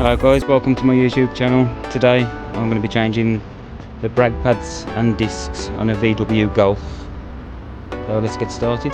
Hello guys, welcome to my YouTube channel. Today I'm going to be changing the brake pads and discs on a VW Golf. So let's get started.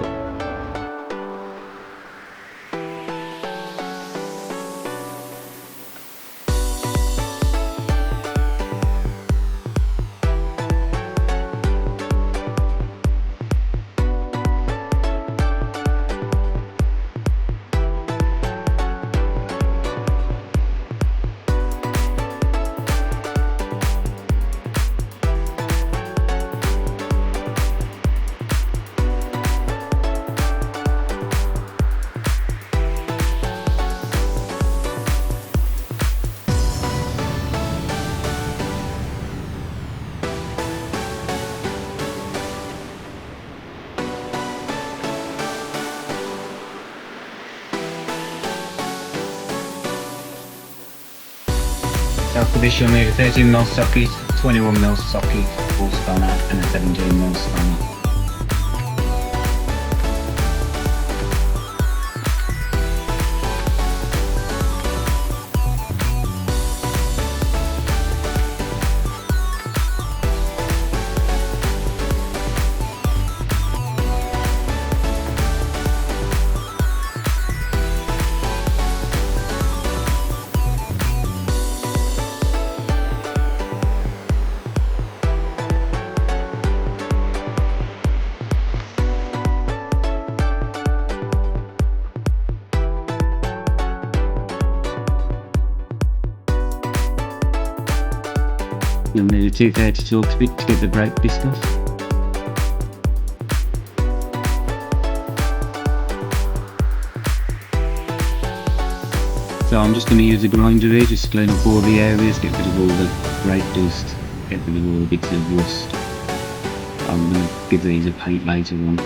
So for this you'll need a 13mm socket, 21mm socket, 4 spanner and a 17mm spanner. You'll need a 230 torque bit to get the brake disc off. So I'm just going to use a grinder here, just clean up all the areas, get rid of all the brake dust, get rid of all the bits of rust. I'm going to give these a paint later on.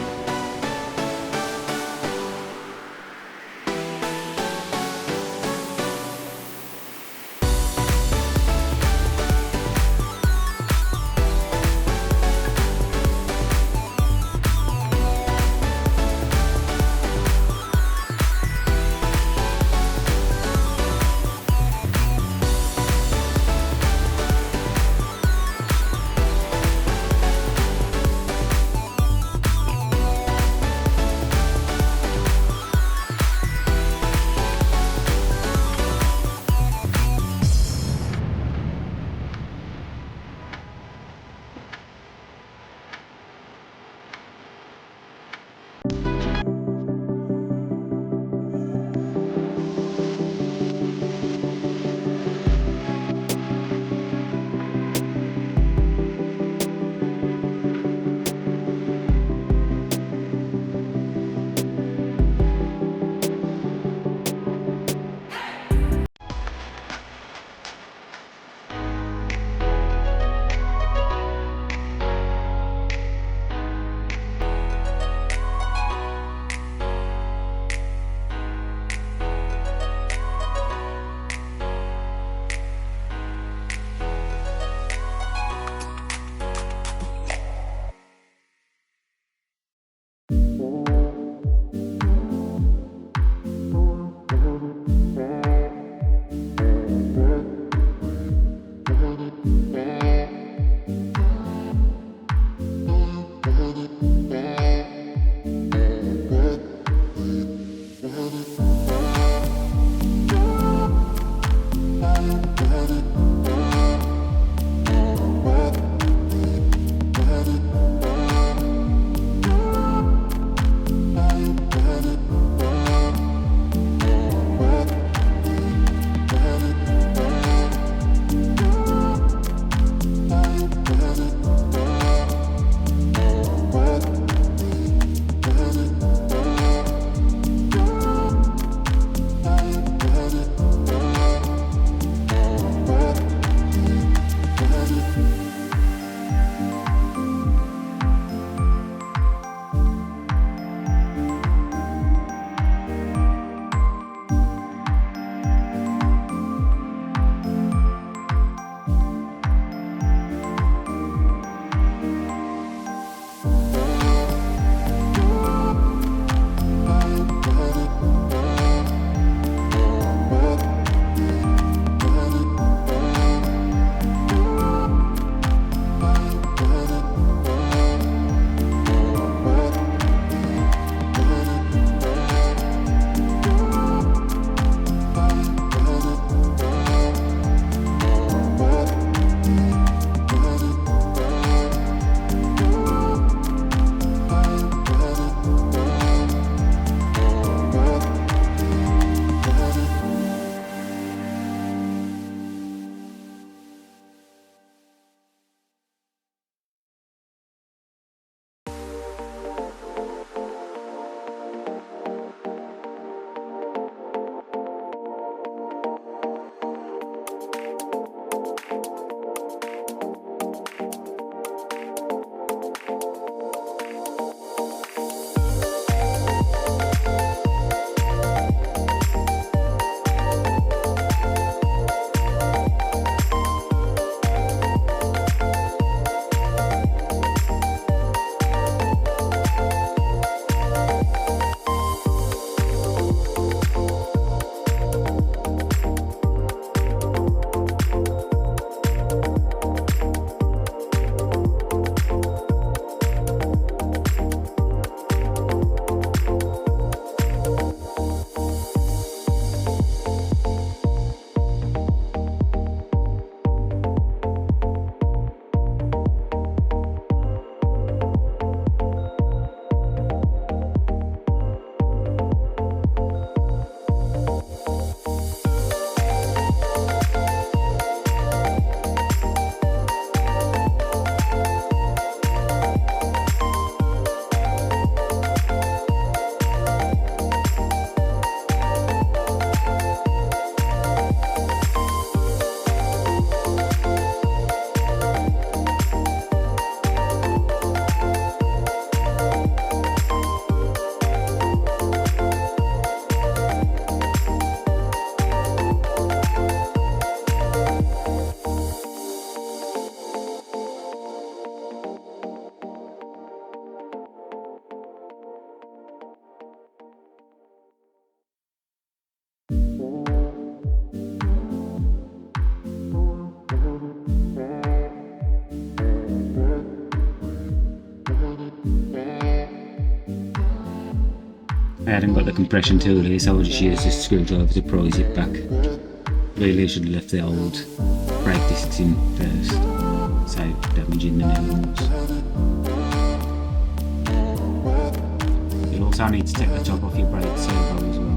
hadn't got the compression tool here, so I just used this screwdriver to prise it back. Really I should have left the old brake discs in first, save damaging the new ones. You'll also need to take the top off your brake servo as well.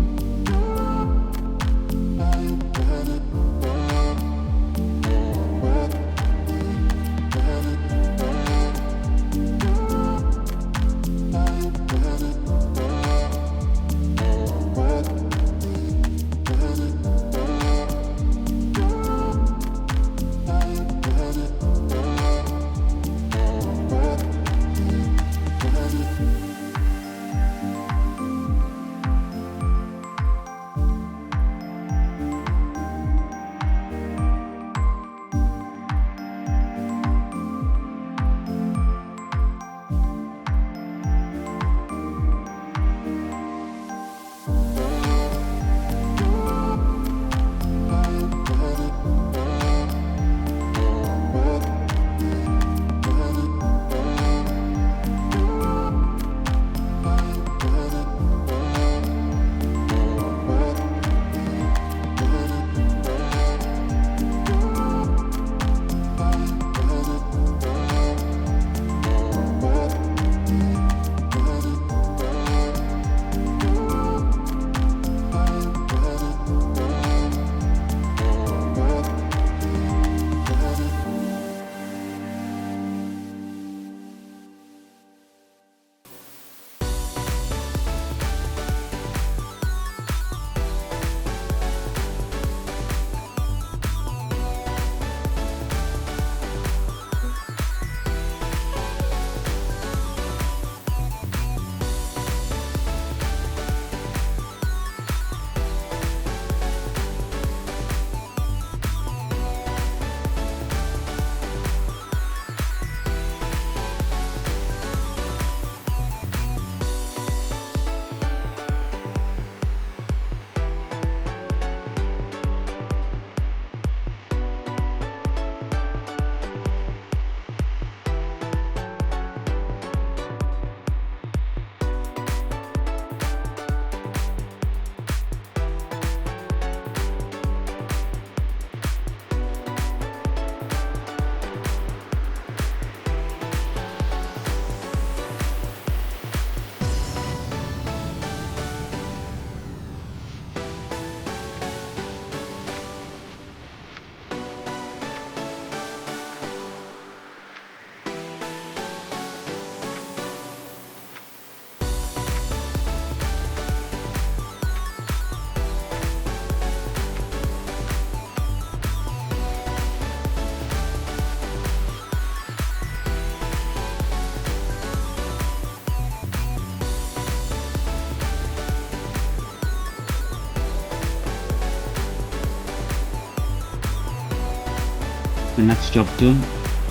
And that's job done.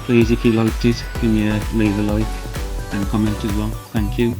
Please, if you liked it, can you leave a like and comment as well. Thank you.